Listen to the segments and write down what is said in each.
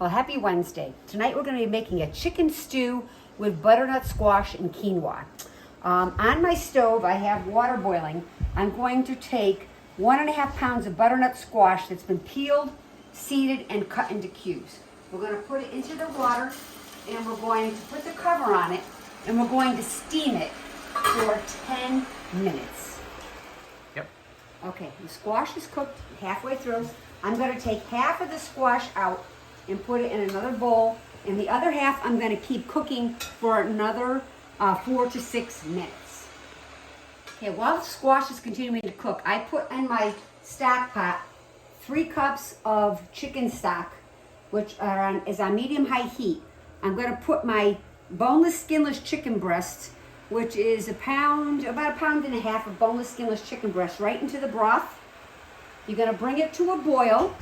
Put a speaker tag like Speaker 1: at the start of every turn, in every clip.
Speaker 1: Well, happy Wednesday. Tonight we're going to be making a chicken stew with butternut squash and quinoa. On my stove, I have water boiling. I'm going to take 1.5 pounds of butternut squash that's been peeled, seeded, and cut into cubes. We're going to put it into the water, and we're going to put the cover on it, and we're going to steam it for 10 minutes.
Speaker 2: Yep.
Speaker 1: Okay, the squash is cooked halfway through. I'm going to take half of the squash out and put it in another bowl, and the other half I'm going to keep cooking for another 4 to 6 minutes. Okay, while the squash is continuing to cook, I put in my stock pot 3 cups of chicken stock, which is on medium-high heat. I'm going to put my boneless, skinless chicken breasts, which is about 1.5 pounds of boneless, skinless chicken breasts, right into the broth. You're going to bring it to a boil,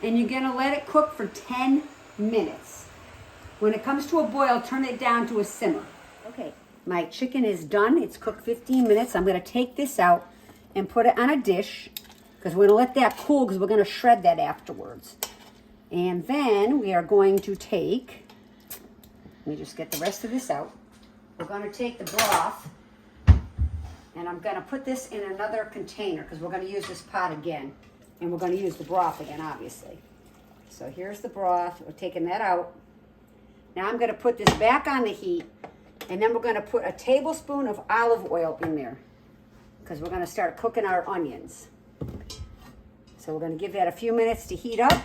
Speaker 1: and you're going to let it cook for 10 minutes. When it comes to a boil, turn it down to a simmer. Okay, my chicken is done. It's cooked 15 minutes. I'm going to take this out and put it on a dish because we're going to let that cool because we're going to shred that afterwards. And then we are going to take, let me just get the rest of this out. We're going to take the broth, and I'm going to put this in another container because we're going to use this pot again. And we're going to use the broth again, obviously. So here's the broth. We're taking that out. Now I'm going to put this back on the heat, and then we're going to put a tablespoon of olive oil in there because we're going to start cooking our onions. So we're going to give that a few minutes to heat up,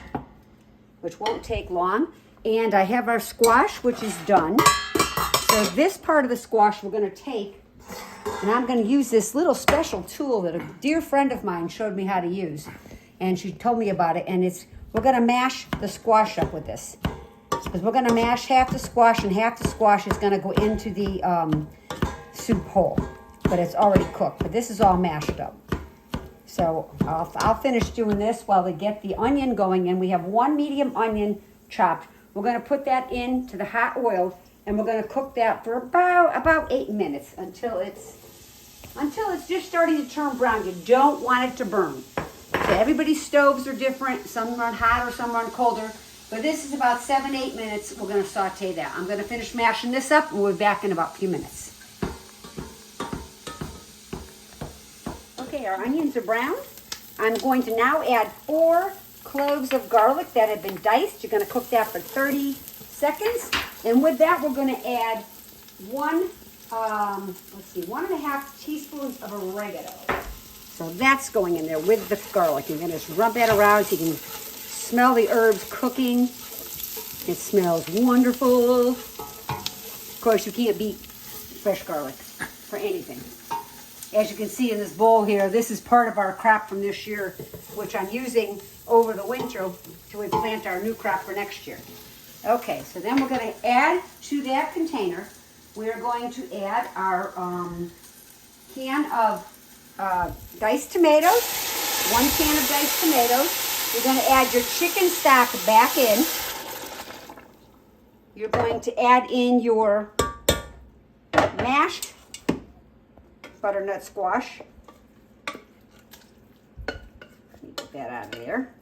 Speaker 1: which won't take long. And I have our squash, which is done. So this part of the squash we're going to take, and I'm going to use this little special tool that a dear friend of mine showed me how to use. And she told me about it, and we're going to mash the squash up with this. Because we're going to mash half the squash, and half the squash is going to go into the soup hole. But it's already cooked, but this is all mashed up. So I'll finish doing this while we get the onion going, and we have 1 medium onion chopped. We're going to put that into the hot oil, and we're going to cook that for about 8 minutes until it's just starting to turn brown. You don't want it to burn. So everybody's stoves are different. Some run hotter, some run colder. But this is about 7-8 minutes. We're going to saute that. I'm going to finish mashing this up, and we'll be back in about a few minutes. Okay, our onions are brown. I'm going to now add 4 cloves of garlic that have been diced. You're going to cook that for 30 seconds. And with that, we're going to add 1.5 teaspoons of oregano. So that's going in there with the garlic. You're going to just rub that around so you can smell the herbs cooking. It smells wonderful. Of course, you can't beat fresh garlic for anything. As you can see in this bowl here, this is part of our crop from this year, which I'm using over the winter till we plant our new crop for next year. Okay, so then we're going to add to that container, we're going to add our can of diced tomatoes, 1 can of diced tomatoes. You're going to add your chicken stock back in. You're going to add in your mashed butternut squash. Get that out of there.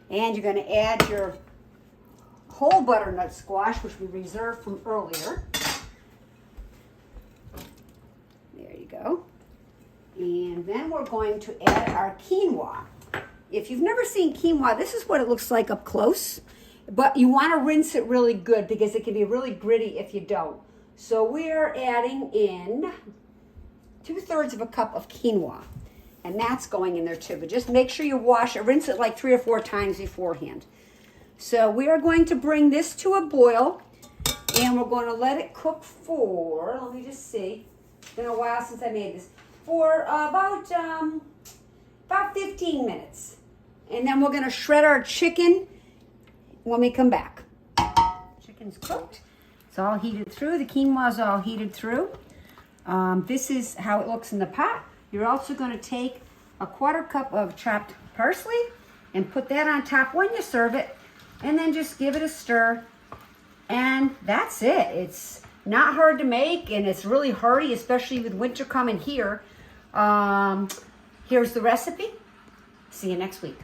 Speaker 1: And you're going to add your whole butternut squash, which we reserved from earlier. There you go. And then we're going to add our quinoa. If you've never seen quinoa, this is what it looks like up close. But you want to rinse it really good because it can be really gritty if you don't. So we're adding in 2/3 of a cup of quinoa. And that's going in there too. But just make sure you wash it, rinse it like 3 or 4 times beforehand. So we are going to bring this to a boil, and we're going to let it cook for, let me just see, it's been a while since I made this, for about 15 minutes. And then we're going to shred our chicken when we come back. Chicken's cooked. It's all heated through. The quinoa's all heated through. This is how it looks in the pot. You're also going to take a 1/4 cup of chopped parsley and put that on top when you serve it. And then just give it a stir. And that's it. It's not hard to make, and it's really hearty, especially with winter coming here. Here's the recipe. See you next week.